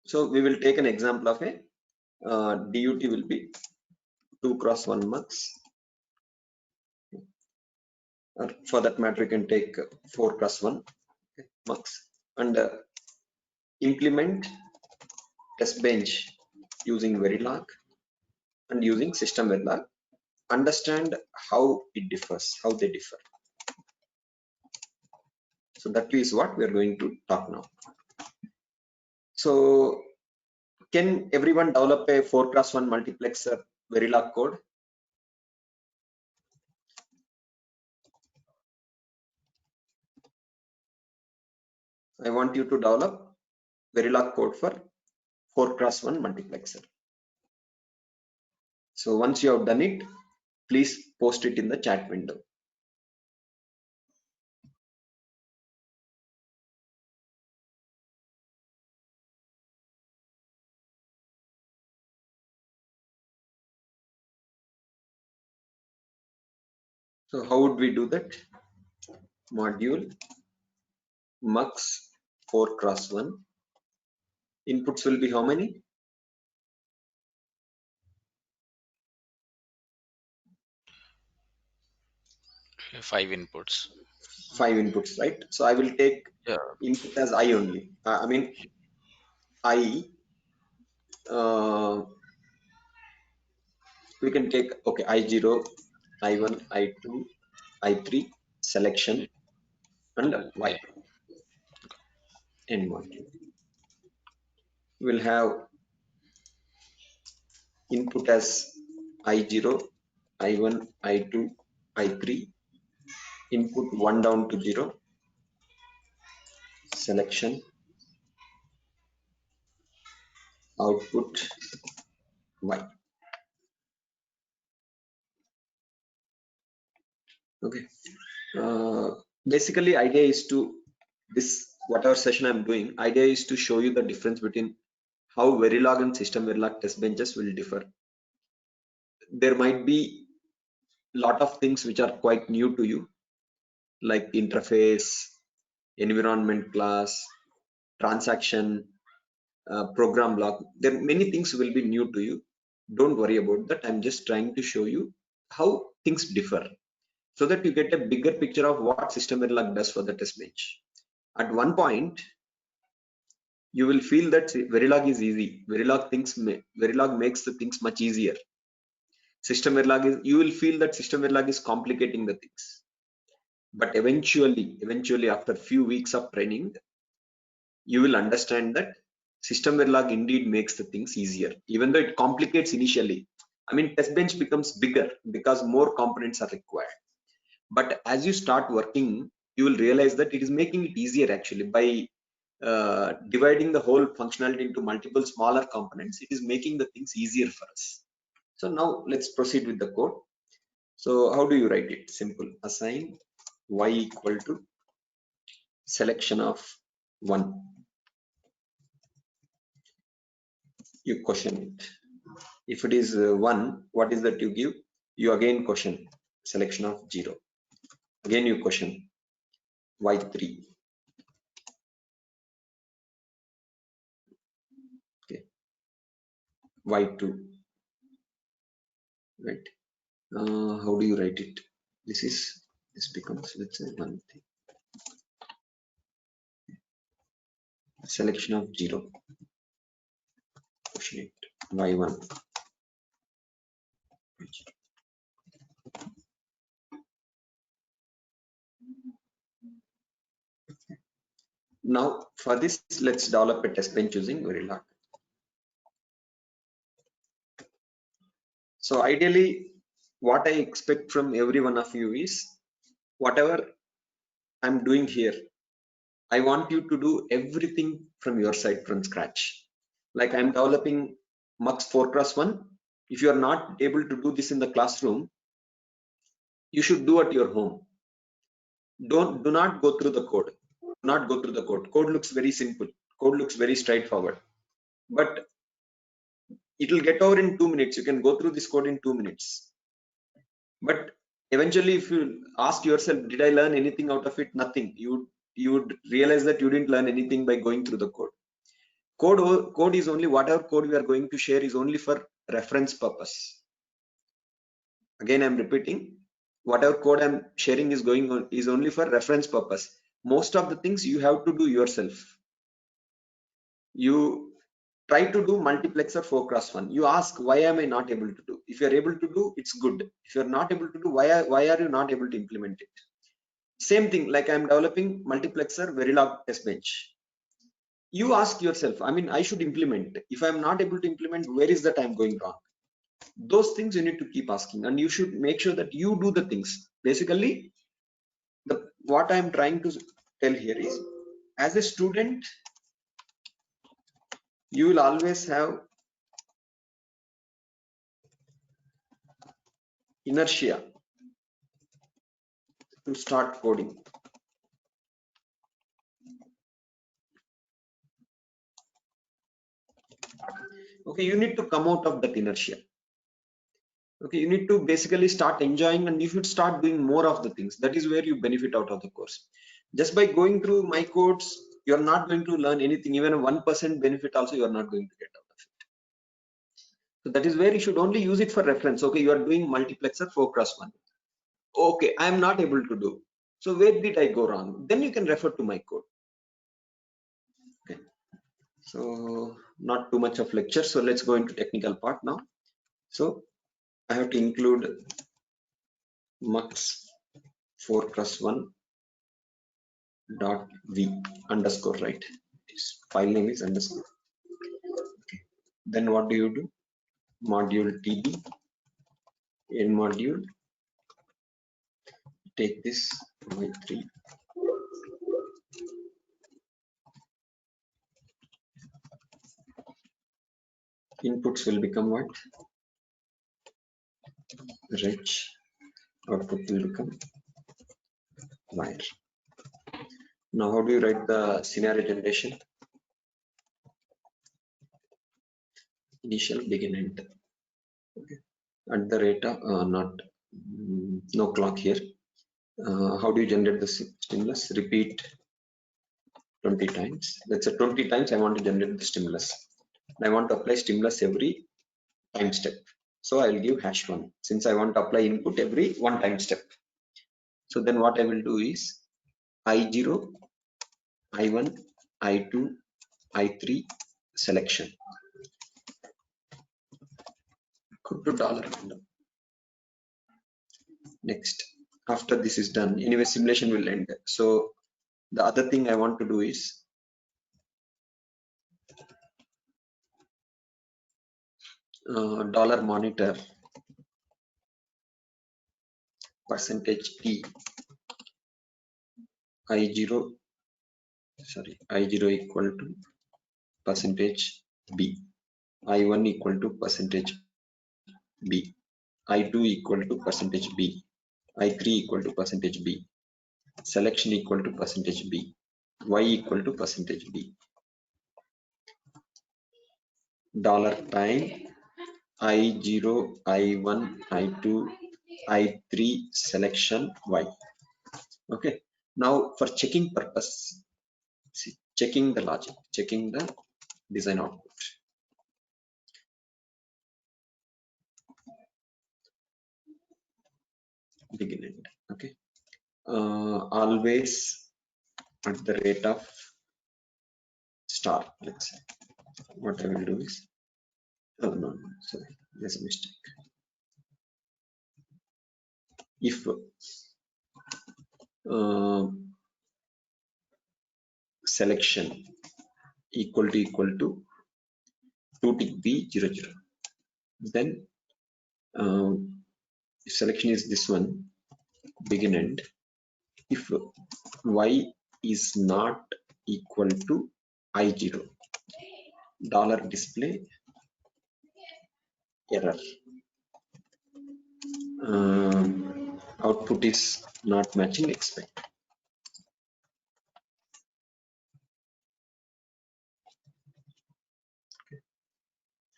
So we will take an example of a DUT will be 2x1 mux, or for that matter you can take 4x1 mux, and implement test bench using Verilog and using system Verilog. Understand how it differs, how they differ. So that is what we are going to talk now. So can everyone develop a 4x1 multiplexer Verilog code? I want you to develop Verilog code for 4x1 multiplexer. So once you have done it, please post it in the chat window. So how would we do that? Module mux 4x1. Inputs will be how many? 5 inputs. 5 inputs, right? So I will take input as I only. I mean I. We can take I0, I1, I2, I3 selection and Y end module. We'll have input as I0, I1, I2, I3, input 1 down to 0, selection, output Y. Okay. Basically, idea is to whatever session I'm doing. Idea is to show you the difference between how Verilog and system Verilog test benches will differ. There might be lot of things which are quite new to you, like interface, environment class, transaction, program block. There many things will be new to you. Don't worry about that. I'm just trying to show you how things differ so that you get a bigger picture of what system Verilog does for the test bench. At one point, you will feel that Verilog is easy. Verilog makes the things much easier. System Verilog is, you will feel that system Verilog is complicating the things. But eventually after few weeks of training, you will understand that system Verilog indeed makes the things easier, even though it complicates initially. I mean, test bench becomes bigger because more components are required. But as you start working, you will realize that it is making it easier actually by dividing the whole functionality into multiple smaller components. It is making the things easier for us. So now let's proceed with the code. So how do you write it? Simple. Assign y equal to selection of 1. You question it. If it is 1, what is that you give? You again question selection of 0. Again you question y3. Okay. Y2. Right. How do you write it? This becomes, let's say, 1 thing. Selection of 0. Question it. Y1. Now for this, let's develop a test bench using Verilog. So ideally, what I expect from every one of you is whatever I'm doing here, I want you to do everything from your side from scratch. Like I'm developing Mux 4x1. If you are not able to do this in the classroom, you should do at your home. Do not go through the code. Do not go through the code. Code looks very simple. Code looks very straightforward. But it will get over in 2 minutes. You can go through this code in 2 minutes. But eventually, if you ask yourself, did I learn anything out of it? Nothing. You would realize that you didn't learn anything by going through the code. Code is only whatever code we are going to share is only for reference purpose. Again, I'm repeating, whatever code I'm sharing is going on is only for reference purpose. Most of the things you have to do yourself. You try to do multiplexer 4x1. You ask, why am I not able to do? If you're able to do, it's good. If you're not able to do, why are you not able to implement it? Same thing, like I'm developing multiplexer Verilog test bench. You ask yourself, I mean, I should implement. If I'm not able to implement, where is that I'm going wrong? Those things you need to keep asking, and you should make sure that you do the things. Basically, what I'm trying to tell here is, as a student, you will always have inertia to start coding. Okay, you need to come out of that inertia. Okay, you need to basically start enjoying, and you should start doing more of the things. That is where you benefit out of the course. Just by going through my codes, you're not going to learn anything. Even a 1% benefit also you're not going to get out of it. So that is where you should only use it for reference. Okay, you are doing multiplexer 4x1. Okay, I am not able to do. So where did I go wrong? Then you can refer to my code. Okay, so not too much of lecture. So let's go into technical part now. So I have to include mux 4x1 dot v underscore, right? This file name is underscore. Okay. Then what do you do? Module tb in module, take this y3, inputs will become what? Reg, output will become wire. Now how do you write the scenario generation? Initial, begin, end. Okay. At the rate of no clock here. How do you generate the stimulus? Repeat 20 times. Let's say 20 times I want to generate the stimulus. I want to apply stimulus every time step. So I will give #1 since I want to apply input every one time step. So then what I will do is I0, I1, I2, I3 selection. Go to $random. Next, after this is done, anyway simulation will end. So the other thing I want to do is $monitor %t I0, sorry, I0 equal to %b, I1 equal to %b, I2 equal to %b, I3 equal to %b, selection equal to %b, y equal to %b. $time I0, I1, I2, I3 selection y. Okay, now for checking purpose, see, checking the logic, checking the design output. Begin end. Okay, always at the rate of star. Let's say what I will do is, oh no, sorry, there's a mistake. If selection equal to 2 tick b 00, then if selection is this one, begin end. If y is not equal to I0, $display error, output is not matching expect.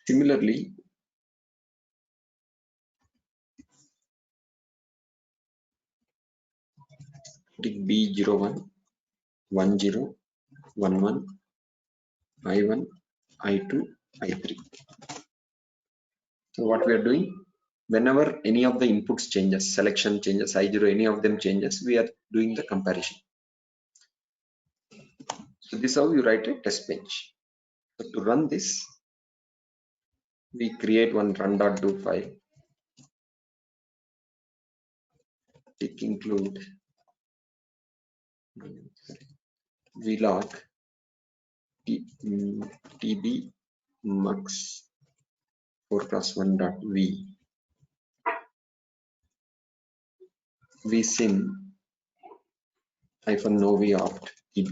Similarly, tick b 01, 10, 11, I1, I2, I3. So what we are doing, whenever any of the inputs changes, selection changes, I0, any of them changes, we are doing the comparison. So this is how you write a test bench. So to run this, we create one run.do file. It include vlog tb mux forecast1.v vsim -novopt tb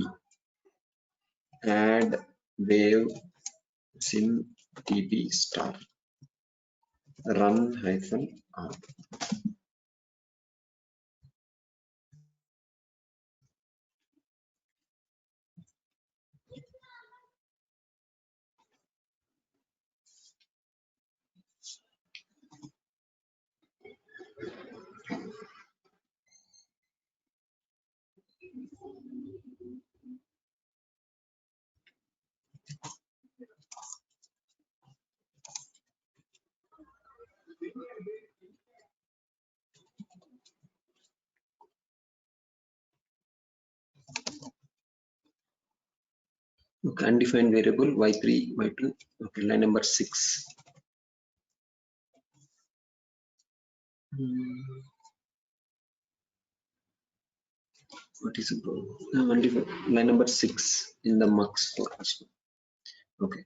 add wave sim tb star run -r. Okay, undefined variable y3 y2. Okay, line number 6. What is it? Undefined line number 6 in the mux forecast. Okay.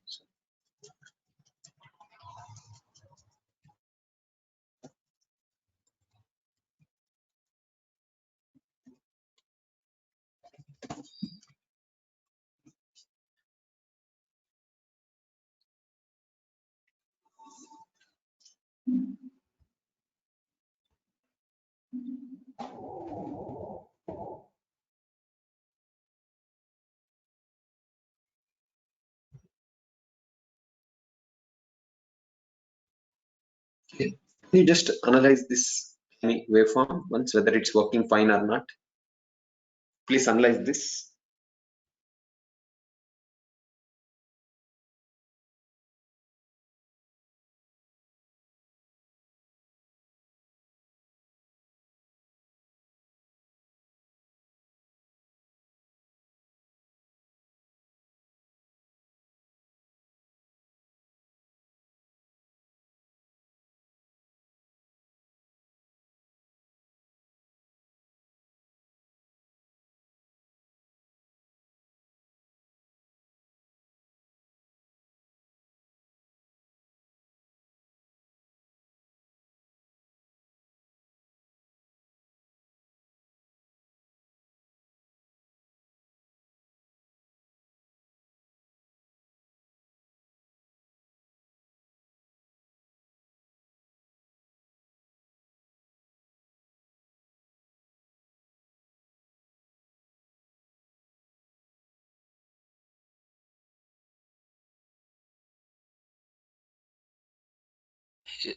Okay. You just analyze this waveform once, whether it's working fine or not. Please analyze this.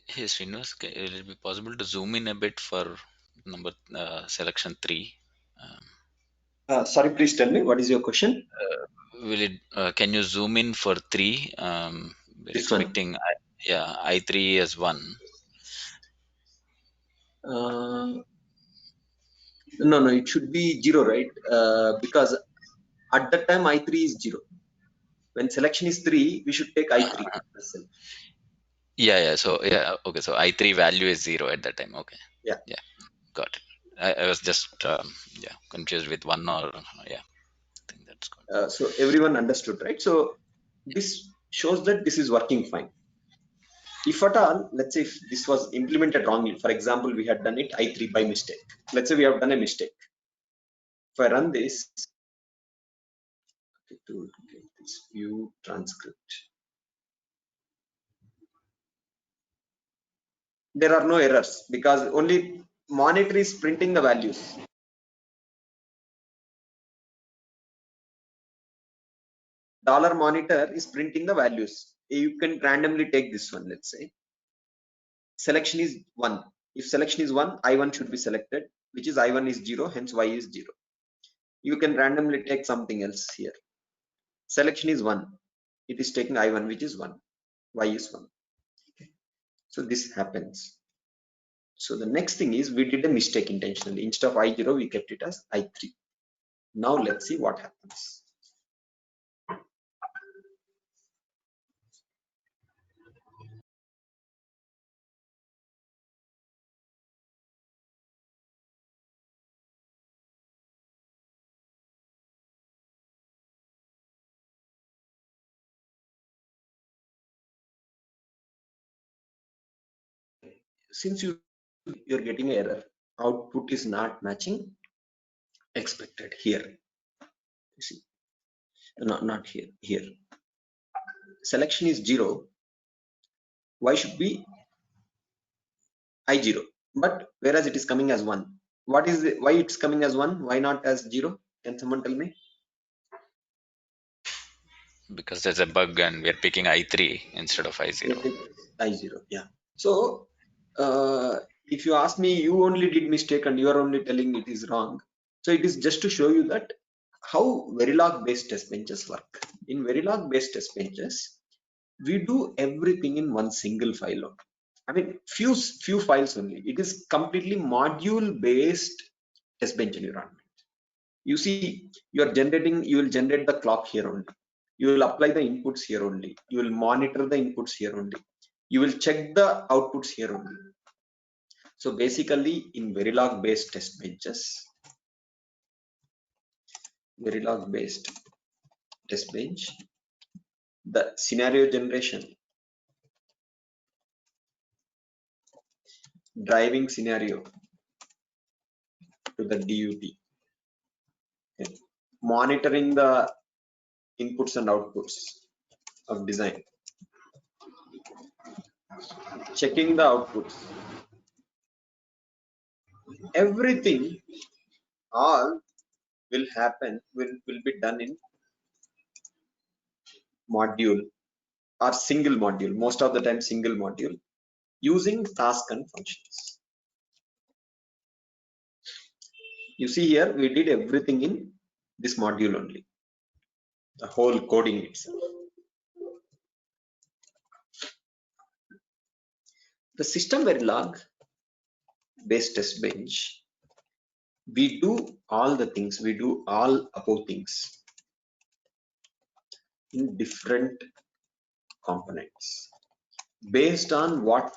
Hey, Srinivas, will it be possible to zoom in a bit for number selection 3? Sorry, please tell me what is your question. Will it? Can you zoom in for 3? We're This one. expecting, yeah, I3 as 1. No, it should be 0, right? Because at that time I3 is 0. When selection is 3, we should take I3 itself. Yeah. So yeah, okay. So I3 value is 0 at that time. Okay. Yeah. Yeah, got it. I was just yeah, confused with 1 or yeah. I think that's good. So everyone understood, right? So this shows that this is working fine. If at all, let's say if this was implemented wrongly, for example, we had done it I3 by mistake. Let's say we have done a mistake. If I run this, to get this view transcript, there are no errors because only monitor is printing the values. Dollar monitor is printing the values. You can randomly take this one. Let's say selection is 1. If selection is 1, I1 should be selected, which is I1 is 0, hence Y is 0. You can randomly take something else here. Selection is 1. it is taking I1, which is 1, y is 1. Okay. So this happens. So the next thing is we did a mistake intentionally. Instead of I0, we kept it as I3. Now let's see what happens. Since you're getting an error, output is not matching expected here. You see, not here. Here, selection is 0. Why should be I0? But whereas it is coming as 1. What is the, why it's coming as 1? Why not as 0? Can someone tell me? Because there's a bug and we're picking I3 instead of I0. I0, yeah. So if you ask me, you only did mistake and you are only telling it is wrong. So it is just to show you that how Verilog based test benches work. In Verilog based test benches, we do everything in one single file. I mean, few files only. It is completely module based test bench environment. You see, you will generate the clock here only. You will apply the inputs here only. You will monitor the inputs here only. You will check the outputs here only. So basically in Verilog based test benches, Verilog based test bench, the scenario generation, driving scenario to the DUT, okay, monitoring the inputs and outputs of design, checking the outputs, everything all will happen, will be done in module or single module, most of the time single module, using task and functions. You see here, we did everything in this module only, the whole coding itself. The system Verilog based test bench, we do all the things, we do all above things in different components based on what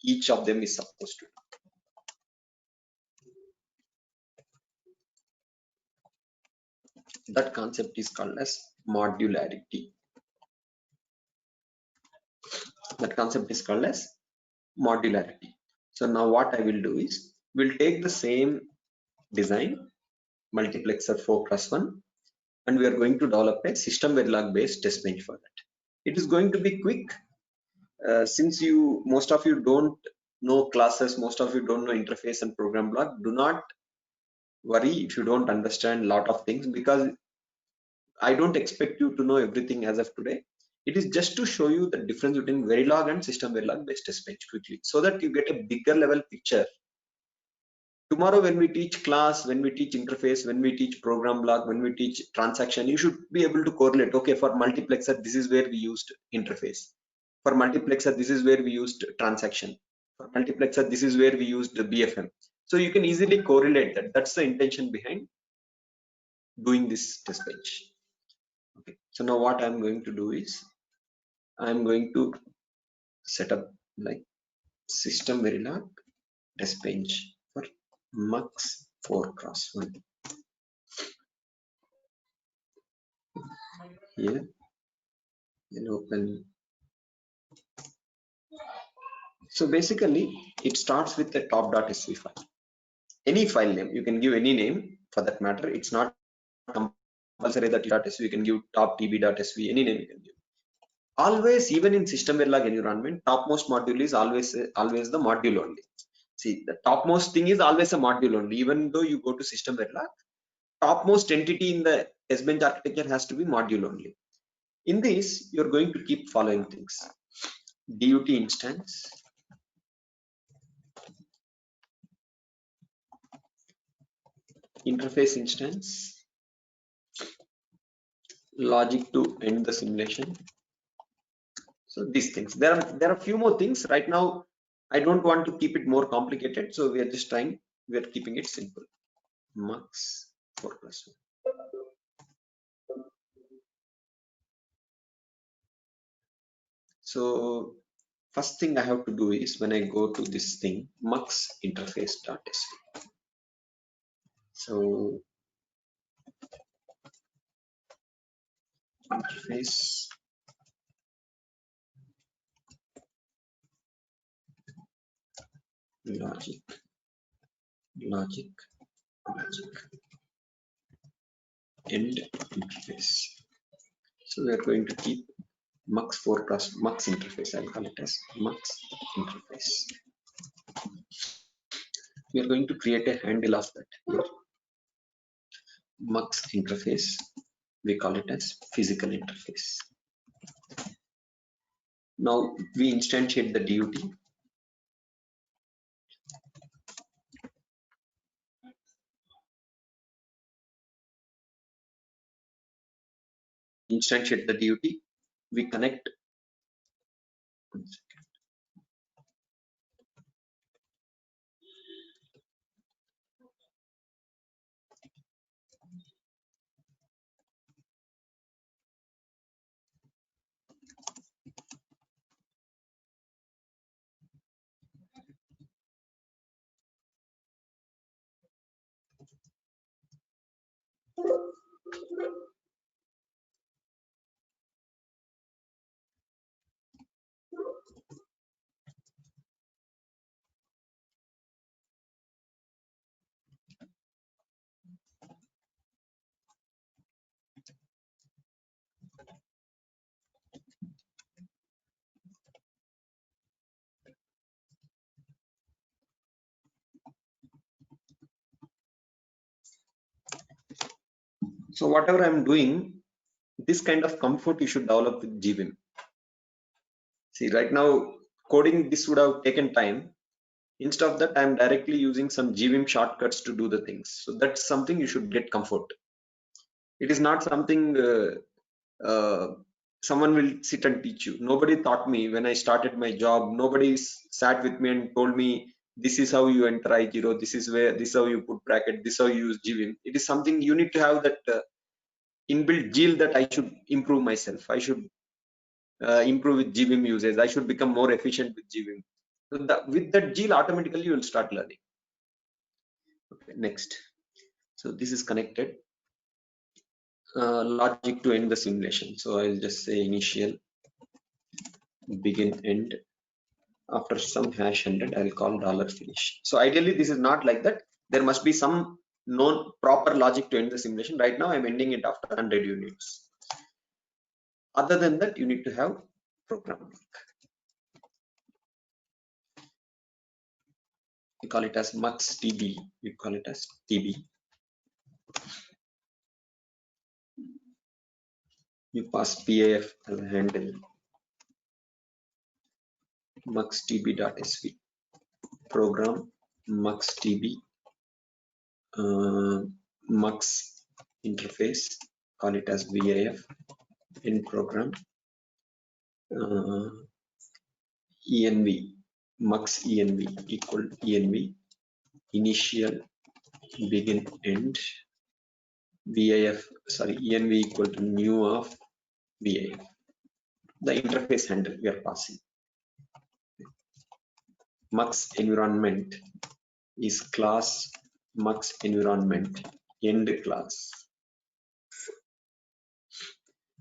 each of them is supposed to do. That concept is called as modularity. That concept is called as modularity. So now what I will do is, we'll take the same design, multiplexer 4x1, and we are going to develop a system Verilog based test bench for that. It is going to be quick. Since most of you don't know classes, most of you don't know interface and program block, do not worry if you don't understand a lot of things, because I don't expect you to know everything as of today. It is just to show you the difference between Verilog and system Verilog based test bench quickly, so that you get a bigger level picture. Tomorrow when we teach class, when we teach interface, when we teach program block, when we teach transaction, you should be able to correlate, okay, for multiplexer this is where we used interface, for multiplexer this is where we used transaction, for multiplexer this is where we used the BFM. So you can easily correlate that. That's the intention behind doing this test bench. Okay, so now what I'm going to do is, I'm going to set up like system Verilog test bench for mux 4x1. Here and open. So basically it starts with the top.sv file. Any file name, you can give any name for that matter. It's not compulsory that .sv, you can give top tb.sv, any name you can give. Always, even in system Verilog environment, topmost module is always the module only. See, the topmost thing is always a module only. Even though you go to system Verilog, topmost entity in the test bench architecture has to be module only. In this, you're going to keep following things: DUT instance, interface instance, logic to end the simulation. So these things, there are a few more things right now. I don't want to keep it more complicated, so we are just trying, we are keeping it simple. Mux 4+1. So first thing I have to do is when I go to this thing, mux interface.sv. So interface logic logic logic end interface. So we are going to keep mux 4 plus mux interface. I'll call it as mux interface. We are going to create a handle of that here. Mux interface, we call it as physical interface. Now we instantiate the DUT. Instantiate the DUT. We connect. So whatever I'm doing, this kind of comfort you should develop with GVim. See, right now coding this would have taken time. Instead of that, I'm directly using some GVim shortcuts to do the things. So that's something you should get comfort. It is not something someone will sit and teach you. Nobody taught me when I started my job. Nobody sat with me and told me this is how you enter I0, this is where, this is how you put bracket, this is how you use GVim. It is something you need to have that inbuilt zeal that I should improve myself. I should improve with GVim usage. I should become more efficient with GVim. So with that zeal, automatically you will start learning. Okay, next. So this is connected. Logic to end the simulation. So I'll just say initial, begin, end. After some hash 100, I'll call $finish. So ideally, this is not like that. There must be some known proper logic to end the simulation. Right now, I'm ending it after 100 units. Other than that, you need to have program block. We call it as mux tb. We call it as tb. You pass PAF as a handle. Mux tb.sv. Program mux tb. Mux interface. Call it as VAF. In program. env mux env equal env initial begin end vif env equal to new of vif, the interface handle we are passing. Mux environment is class mux environment end class.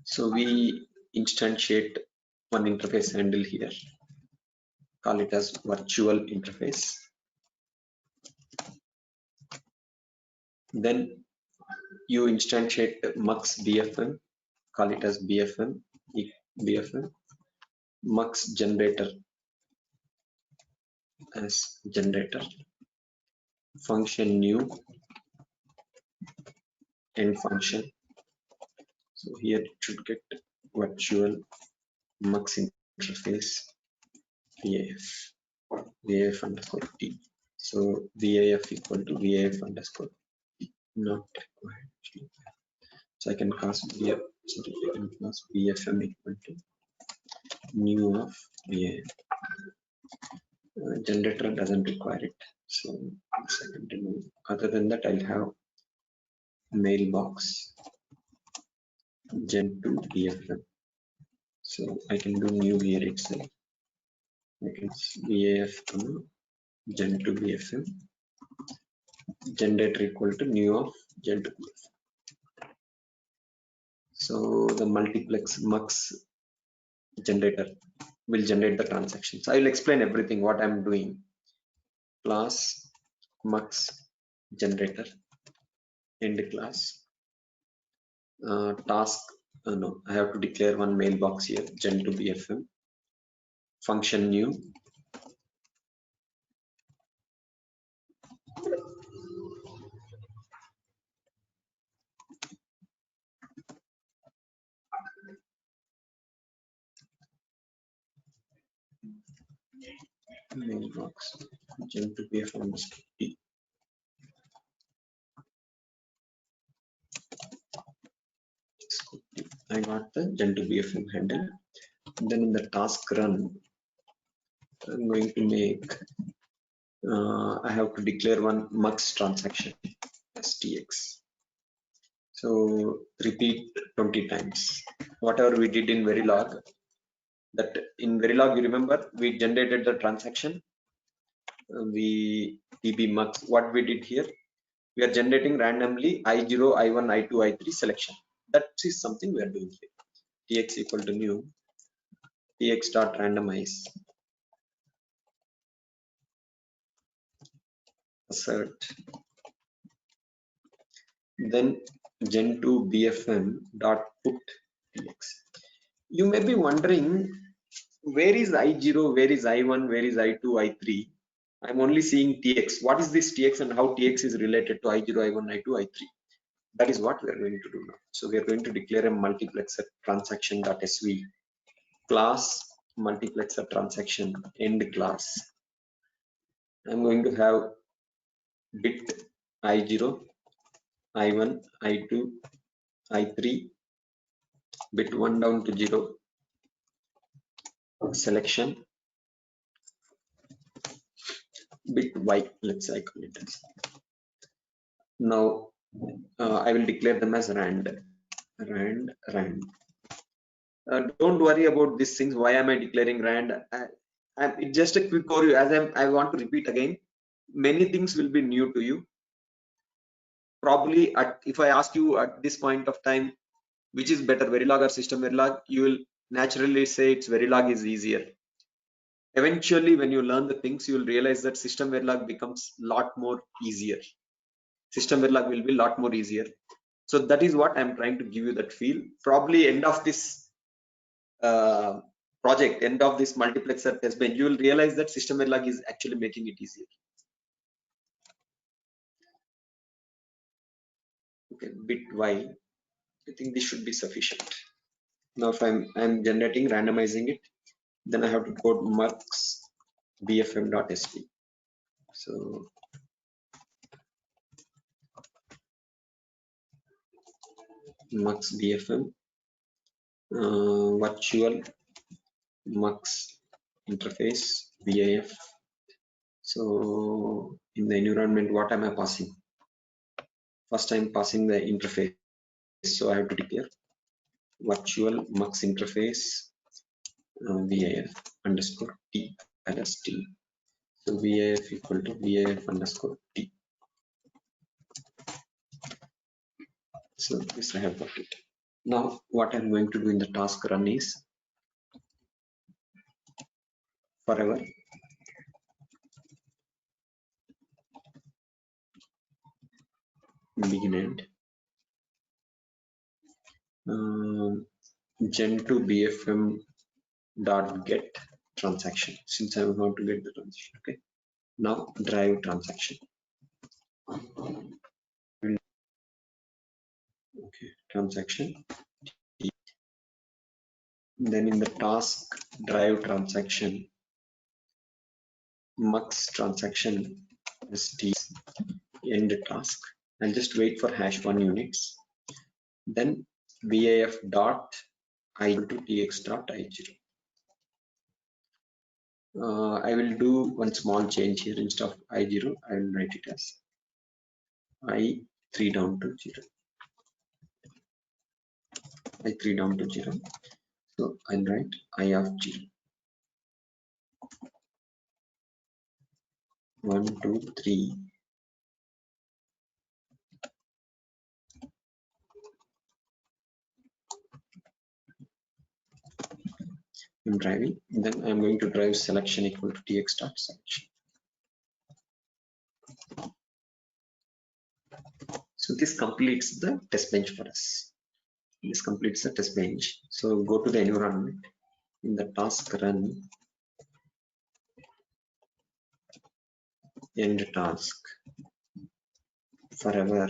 So we instantiate one interface handle here, call it as virtual interface. Then you instantiate mux bfm, call it as bfm mux generator as generator, function new and function. So here it should get virtual mux interface vaf underscore t. So vaf equal to vaf underscore t, not required. So I can pass So repeating class BFM equal to new of BA. Generator doesn't require it. So second remove. Other than that, I'll have mailbox gen to BFM. So I can do new here itself. I can BAF gen to BFM. Generator equal to new of gen to BFM. So the multiplex mux generator will generate the transactions. I will explain everything what I'm doing. Class mux generator end class task. No, I have to declare one mailbox here gen to BFM function new mailbox gen to BFM. I got the gen to BFM handle. Then in the task run, I'm going to make I have to declare one mux transaction stx. So repeat 20 times. Whatever we did in Verilog, that in Verilog, you remember we generated the transaction. We db mux. What we did here, we are generating randomly I0, I1, I2, I3 selection. That is something we are doing here. Tx equal to new tx dot randomize assert. Then gen to BFM dot put tx. You may be wondering, where is I0, where is I1, where is I2, I3? I'm only seeing tx. What is this tx and how tx is related to I0, I1, I2, I3? That is what we are going to do now. So we are going to declare a multiplexer transaction.sv class multiplexer transaction end class. I'm going to have bit I0, I1, I2, I3, bit 1 down to 0 selection, bit y, let's say I call it as. Now I will declare them as rand. Don't worry about these things. Why am I declaring rand? It's just a quick overview. As I want to repeat again, many things will be new to you. Probably if I ask you at this point of time, which is better, Verilog or System Verilog, you will naturally say it's Verilog is easier. Eventually, when you learn the things, you will realize that System Verilog becomes a lot more easier. System Verilog will be a lot more easier. So that is what I'm trying to give you that feel. Probably end of this project, end of this multiplexer test bench, you will realize that System Verilog is actually making it easier. Okay, bit y. I think this should be sufficient. Now if I'm generating, randomizing it, then I have to code mux bfm.sv. So mux bfm virtual mux interface VIF. So in the environment, what am I passing? First I'm passing the interface, so I have to declare virtual mux interface VIF underscore t as t. So VIF equal to VIF underscore t. So this I have got it. Now what I'm going to do in the task run is forever begin end gen to BFM dot get transaction, since I want to get the transaction. Okay, now drive transaction. Okay, transaction. Then in the task drive transaction mux transaction st end task. I'll just wait for #1 units. Then VAF dot I to TX dot I0. I will do one small change here. Instead of I0, I will write it as I3 down to 0. I3 down to 0. So I'll write I of 0. 1, 2, 3. I'm driving. Then I'm going to drive selection equal to TX dot selection. So this completes the test bench for us. This completes the test bench. So go to the environment. In the task run, end task, forever,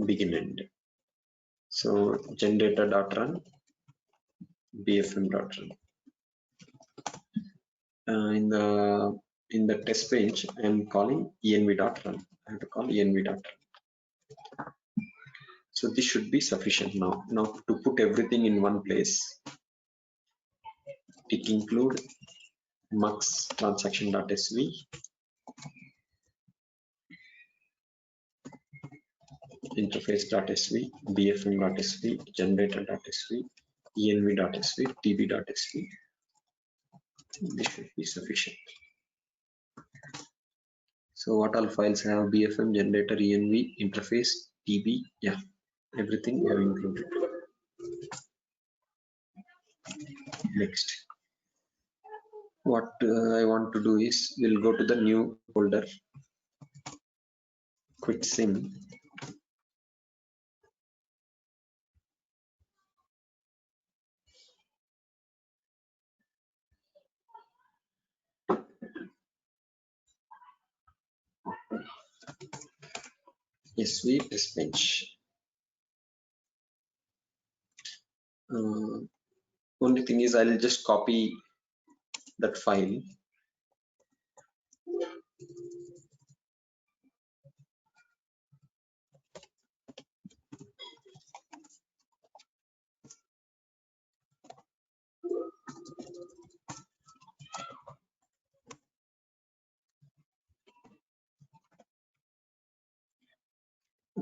begin end. So generator.run, bfm.run. In the test bench, I am calling env.run. I have to call env.run. So this should be sufficient now. Now to put everything in one place, tick include mux transaction.sv, interface.sv, bfm.sv, generator.sv, env.sv, tb.sv. This should be sufficient. So what all files have? BFM, generator, env, interface, tb. Yeah, everything we have included. Next, what I want to do is we'll go to the new folder, quit sim. SV test bench. Only thing is I'll just copy that file.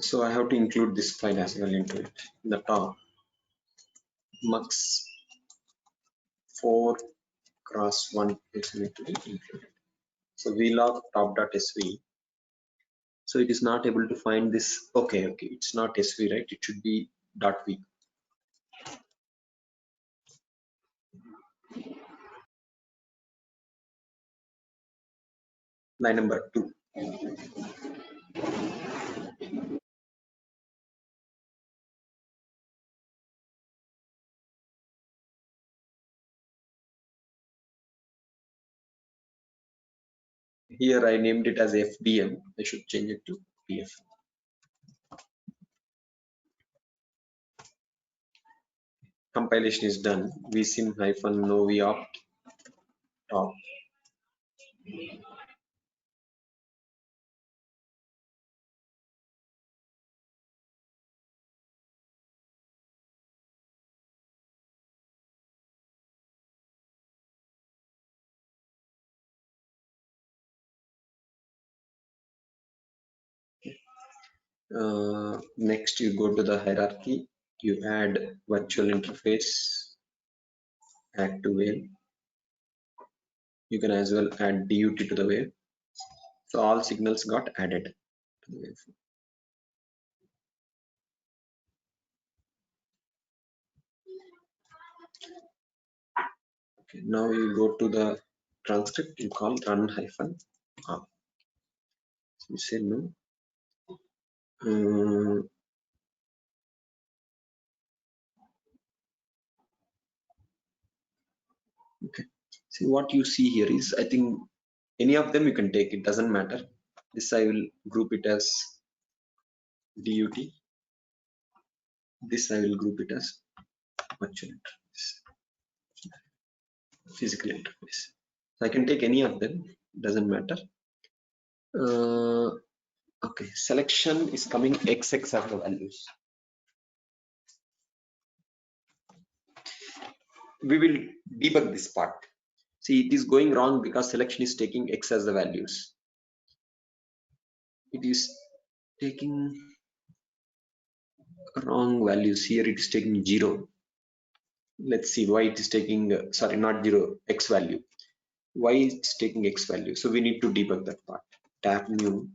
So I have to include this file as well into it. In the top, mux 4 cross 1 is need to be included. So vlog top.sv. So it is not able to find this. Okay, it's not sv, right? It should be .v. Line number 2. Here I named it as FBM. I should change it to PF. Compilation is done. vsim -novopt top. Next, you go to the hierarchy. You add virtual interface, add to wave. You can as well add DUT to the wave. So all signals got added to the wave. Okay, now you go to the transcript. You call run -r. So you say no. Okay. See what you see here is, I think any of them you can take. It doesn't matter. This I will group it as DUT. This I will group it as virtual interface, physical interface. So I can take any of them. Doesn't matter. Okay. Selection is coming XX as the values. we will debug this part. See, it is going wrong because selection is taking X as the values. It is taking wrong values. Here it is taking 0. Let's see why it is taking, sorry, not 0, X value. Why it's taking X value? So we need to debug that part. Tab new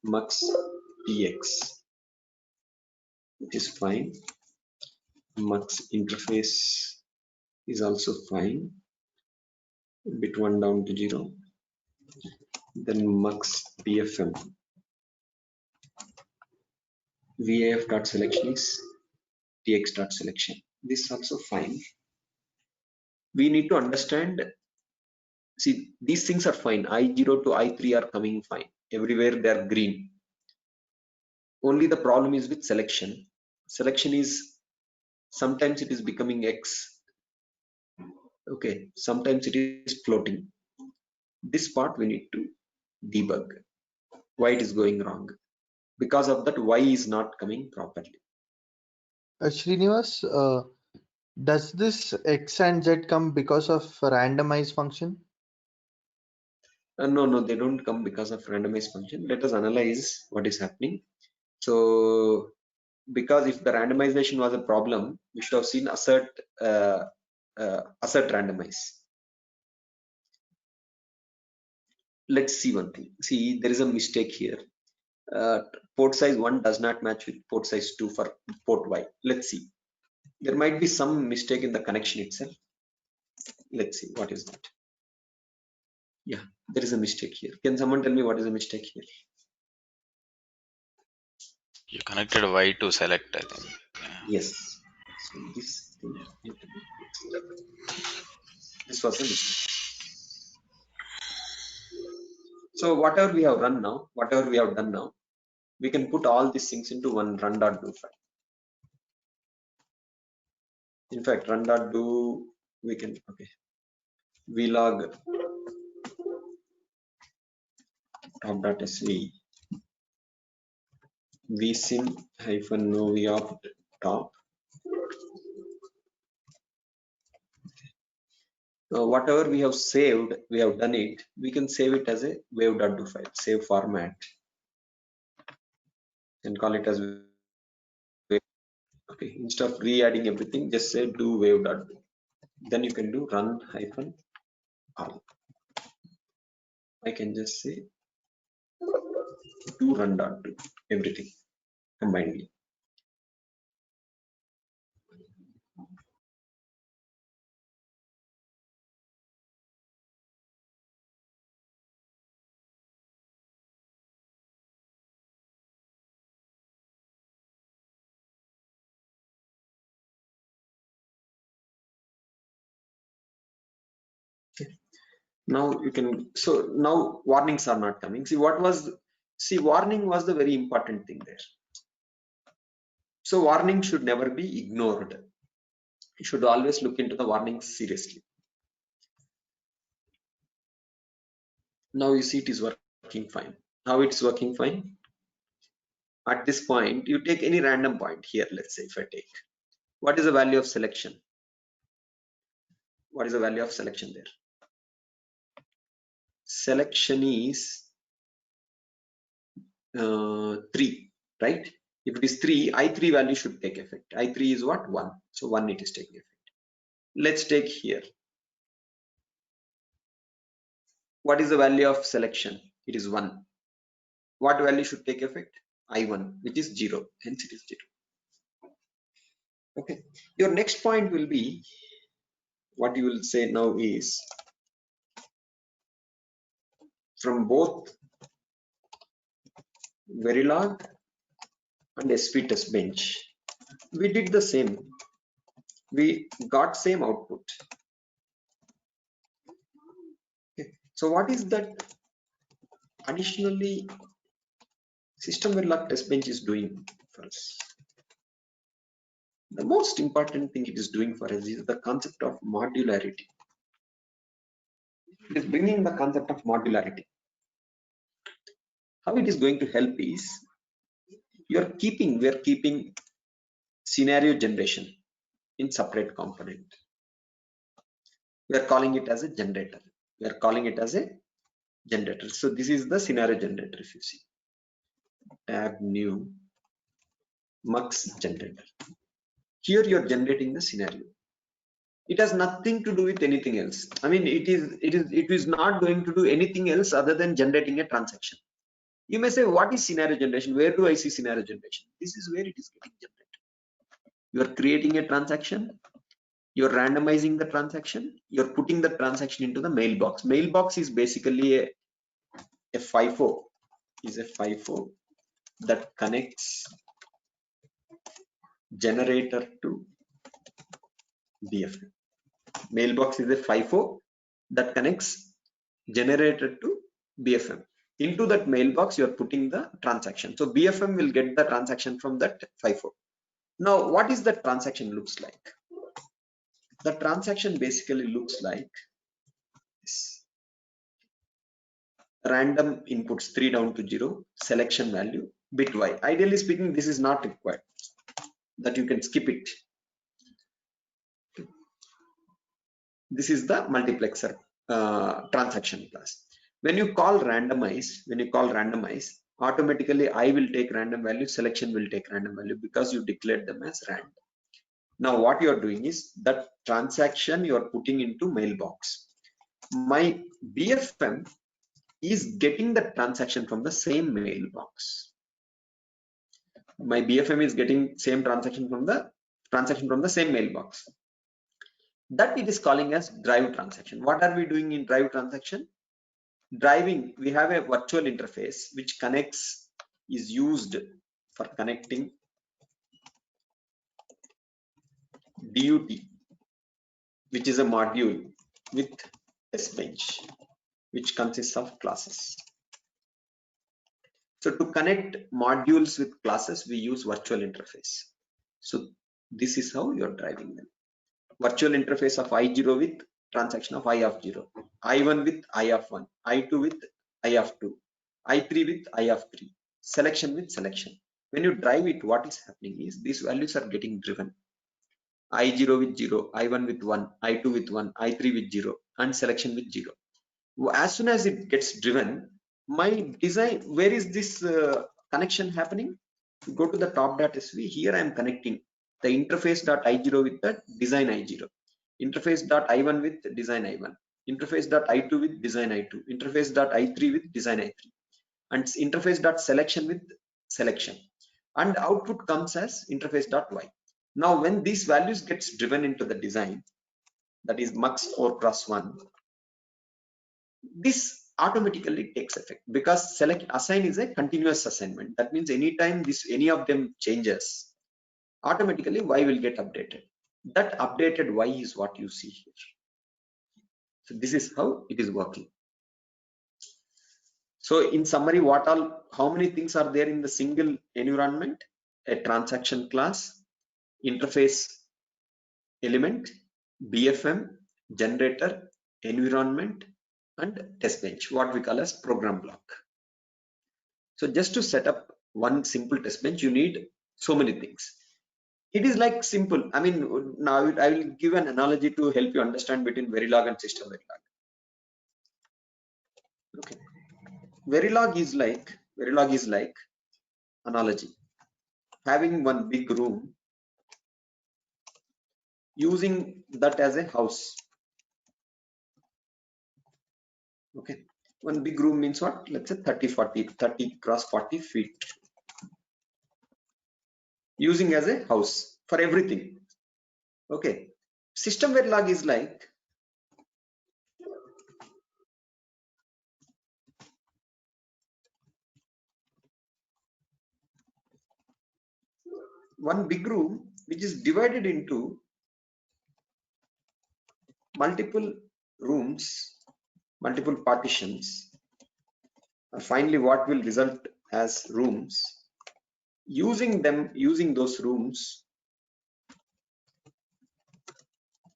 mux px. It is fine. Mux interface is also fine. Bit 1 down to 0. Then mux pfm. VAF.selection is tx.selection. This is also fine. We need to understand, see, these things are fine. I0 to I3 are coming fine. Everywhere they are green. Only the problem is with selection. Selection is, sometimes it is becoming X. Okay, sometimes it is floating. This part we need to debug. Why it is going wrong? Because of that, Y is not coming properly. Srinivas, does this X and Z come because of randomize function? No, they don't come because of randomized function. Let us analyze what is happening. So, because if the randomization was a problem, we should have seen assert randomize. Let's see one thing. See, there is a mistake here. Port size 1 does not match with port size 2 for port Y. Let's see. There might be some mistake in the connection itself. Let's see what is that. Yeah, there is a mistake here. Can someone tell me what is the mistake here? You connected Y to select, I think. Yeah. Yes. So this thing need to be fixed up. This was a mistake. So whatever we have done now, we can put all these things into one run.do file. In fact, run.do, we can, okay, vlog top.sv vsim -noviopt top. Whatever we have saved, we have done it. We can save it as a wave.do file, save format, and call it as wave. Okay, instead of re-adding everything, just say do wave.do. Then you can do run-all. I can just say do run.do everything combinedly. Now you can, so now warnings are not coming. See, warning was the very important thing there. So warning should never be ignored. You should always look into the warnings seriously. Now you see it is working fine. How it's working fine? At this point, you take any random point here. Let's say if I take, what is the value of selection? What is the value of selection there? Selection is 3, right? If it is 3, I3 value should take effect. I3 is what? 1. So 1 it is taking effect. Let's take here. What is the value of selection? It is 1. What value should take effect? I1, which is 0. Hence it is 0. Okay. Your next point will be, what you will say now is, from both Verilog and SP test bench, we did the same. We got same output. Okay. So what is that additionally System Verilog test bench is doing for us? The most important thing it is doing for us is the concept of modularity. It is bringing the concept of modularity. How it is going to help is, we are keeping scenario generation in separate component. We are calling it as a generator. We are calling it as a generator. So this is the scenario generator. If you see, tab new mux generator. Here you are generating the scenario. It has nothing to do with anything else. I mean, it is not going to do anything else other than generating a transaction. You may say, what is scenario generation? Where do I see scenario generation? This is where it is getting generated. You are creating a transaction. You're randomizing the transaction. You're putting the transaction into the mailbox. Mailbox is basically a FIFO. Is a FIFO that connects generator to BFM. Mailbox is a FIFO that connects generator to BFM. Into that mailbox, you are putting the transaction. So BFM will get the transaction from that FIFO. Now, what is the transaction looks like? The transaction basically looks like this. Random inputs 3 down to 0, selection value, bit y. Ideally speaking, this is not required, that you can skip it. This is the multiplexer transaction class. When you call randomize, automatically I will take random value, selection will take random value because you declared them as random. Now what you are doing is that transaction you are putting into mailbox. My BFM is getting the transaction from the same mailbox. My BFM is getting same transaction from the same mailbox. That it is calling as drive transaction. What are we doing in drive transaction? Driving, we have a virtual interface which is used for connecting DUT, which is a module with test bench, which consists of classes. So to connect modules with classes, we use virtual interface. So this is how you're driving them. Virtual interface of I0 with transaction of I of 0, I1 with I of 1, I2 with I of 2, I3 with I of 3, selection with selection. When you drive it, what is happening is these values are getting driven. I0 with 0, I1 with 1, I2 with 1, I3 with 0, and selection with 0. As soon as it gets driven, my design, where is this connection happening? Go to the top.sv. Here I am connecting the interface.I0 with the design I0, interface.I1 with design I1, interface.I2 with design I2, interface.I3 with design I3, and interface.selection with selection, and output comes as interface.Y. Now when these values gets driven into the design, that is mux 4x1, this automatically takes effect because select assign is a continuous assignment. That means anytime any of them changes, automatically Y will get updated. That updated Y is what you see here. So this is how it is working. So in summary, how many things are there in the single environment? A transaction class, interface element, BFM, generator, environment, and test bench, what we call as program block. So just to set up one simple test bench, you need so many things. It is like simple. I mean, now I will give an analogy to help you understand between Verilog and System Verilog. Okay, Verilog is like analogy. Having one big room, using that as a house. Okay, one big room means what? Let's say 30 cross 40 feet. Using as a house for everything. Okay, System Verilog is like one big room which is divided into multiple rooms, multiple partitions. Finally, what will result as rooms? Using those rooms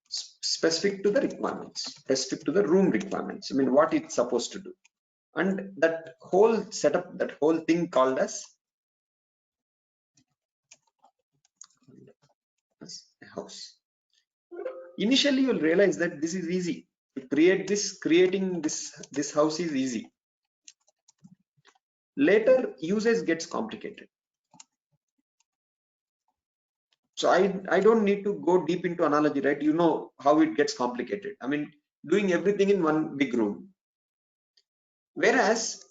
specific to the requirements, specific to the room requirements. I mean, what it's supposed to do, and that whole setup, that whole thing called as a house. Initially, you'll realize that this is easy. To creating this house is easy. Later, usage gets complicated. So I don't need to go deep into analogy, right? You know how it gets complicated. I mean, doing everything in one big room. Whereas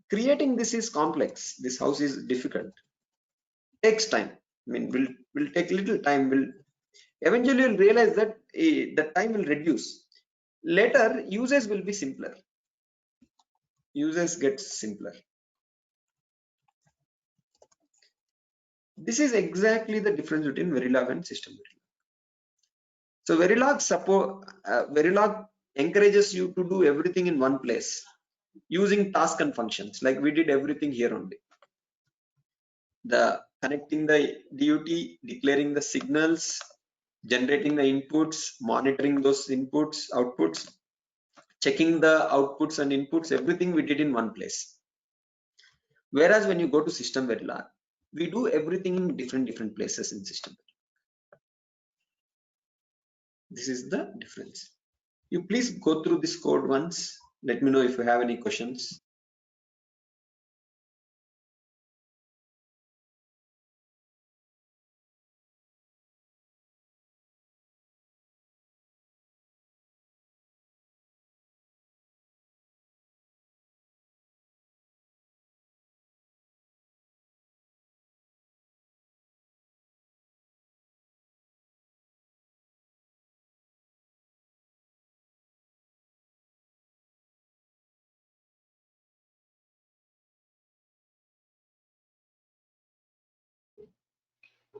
creating this is complex. This house is difficult. Takes time. I mean, will take little time. Will eventually you'll realize that the time will reduce. Later, usage will be simpler. Users gets simpler. This is exactly the difference between Verilog and System Verilog. So Verilog encourages you to do everything in one place using task and functions, like we did everything here only. The connecting the DUT, declaring the signals, generating the inputs, monitoring those inputs, outputs, checking the outputs and inputs, everything we did in one place. Whereas when you go to System Verilog, we do everything in different places in System. This is the difference. You please go through this code once. Let me know if you have any questions.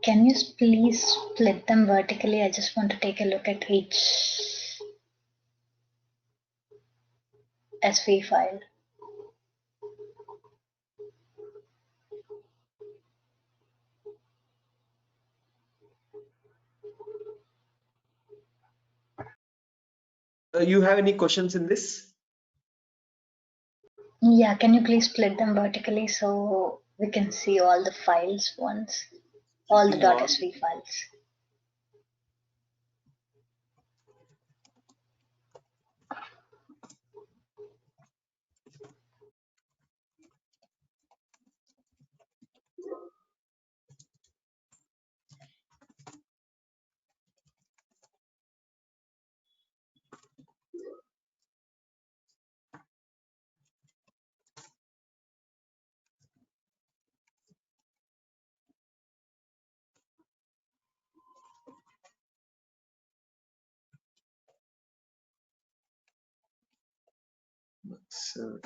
Can you please split them vertically? I just want to take a look at each SV file. You have any questions in this? Yeah, can you please split them vertically so we can see all the files once? All the .sv files. So,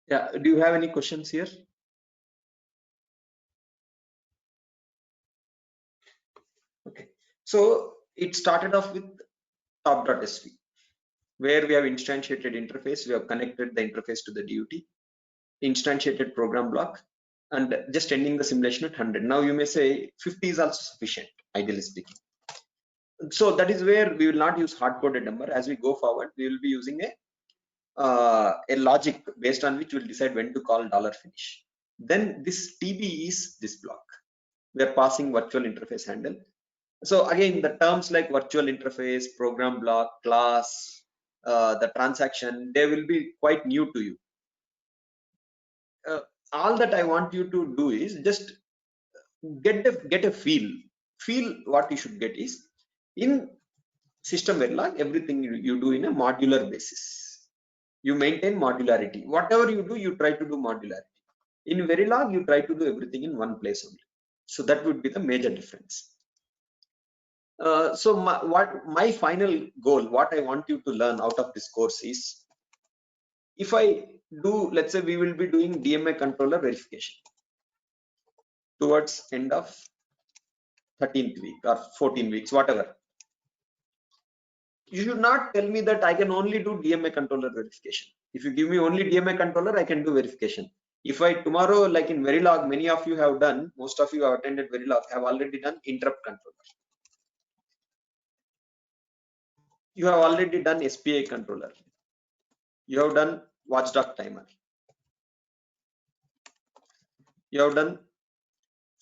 yeah, do you have any questions here? Okay, so it started off with top.sv, where we have instantiated interface. We have connected the interface to the DUT, instantiated program block, and just ending the simulation at 100. Now you may say 50 is also sufficient, ideally speaking. So that is where we will not use hard-coded number. As we go forward, we will be using a logic based on which we'll decide when to call $finish. Then this TB is this block. We are passing virtual interface handle. So again, the terms like virtual interface, program block, class, the transaction, they will be quite new to you. All that I want you to do is just get a feel. What you should get is in System Verilog, everything you do in a modular basis. You maintain modularity. Whatever you do, you try to do modularity. In Verilog, you try to do everything in one place only. So that would be the major difference. So my final goal, what I want you to learn out of this course is, if I do, let's say we will be doing DMA controller verification towards end of 13th week or 14 weeks, whatever. You should not tell me that I can only do DMA controller verification. If you give me only DMA controller, I can do verification. If I tomorrow, like in Verilog, many of you have done, most of you have attended Verilog, have already done interrupt controller. You have already done SPI controller. You have done watchdog timer. You have done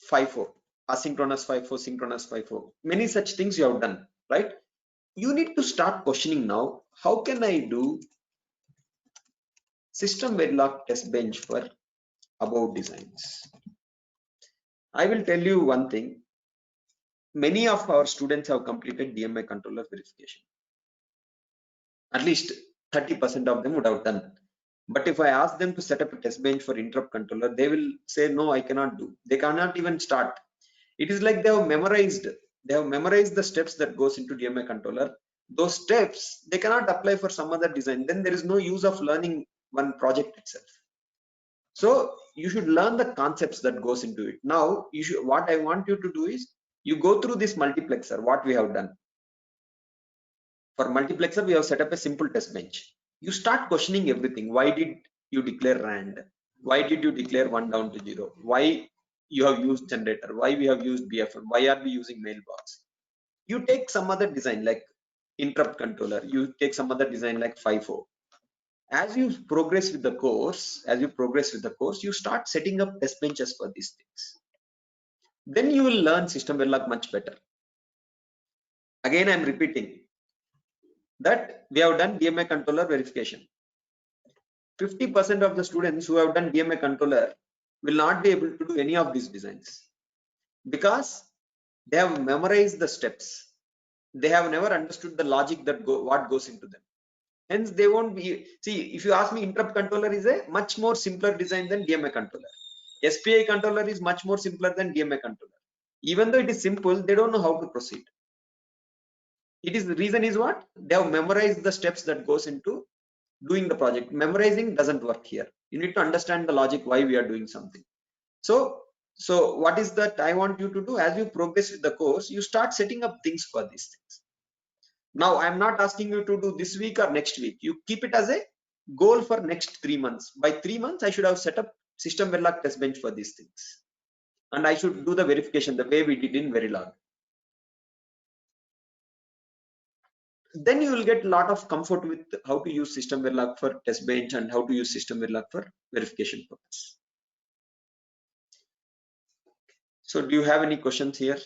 FIFO, asynchronous FIFO, synchronous FIFO. Many such things you have done, right? You need to start questioning now, how can I do system Verilog test bench for above designs? I will tell you one thing. Many of our students have completed DMA controller verification. At least 30% of them would have done. But if I ask them to set up a test bench for interrupt controller, they will say, no, I cannot do. They cannot even start. It is like they have memorized the steps that goes into DMA controller. Those steps, they cannot apply for some other design. Then there is no use of learning one project itself. So you should learn the concepts that goes into it. Now, what I want you to do is, you go through this multiplexer, what we have done. For multiplexer, we have set up a simple test bench. You start questioning everything. Why did you declare RAND? Why did you declare 1 down to 0? Why you have used generator? Why we have used BFM? Why are we using mailbox? You take some other design like interrupt controller. You take some other design like FIFO. As you progress with the course, you start setting up test benches for these things. Then you will learn system Verilog much better. Again, I'm repeating that we have done DMA controller verification. 50% of the students who have done DMA controller will not be able to do any of these designs because they have memorized the steps. They have never understood the logic that what goes into them. Hence, they won't be. See, if you ask me, interrupt controller is a much more simpler design than DMA controller. SPI controller is much more simpler than DMA controller. Even though it is simple, they don't know how to proceed. The reason is what? They have memorized the steps that goes into doing the project. Memorizing doesn't work here. You need to understand the logic why we are doing something. So what is that I want you to do? As you progress with the course, you start setting up things for these things. Now, I'm not asking you to do this week or next week. You keep it as a goal for next 3 months. By 3 months, I should have set up system Verilog test bench for these things. And I should do the verification the way we did in Verilog. Then you will get a lot of comfort with how to use system Verilog for test bench and how to use system Verilog for verification purpose. So do you have any questions here?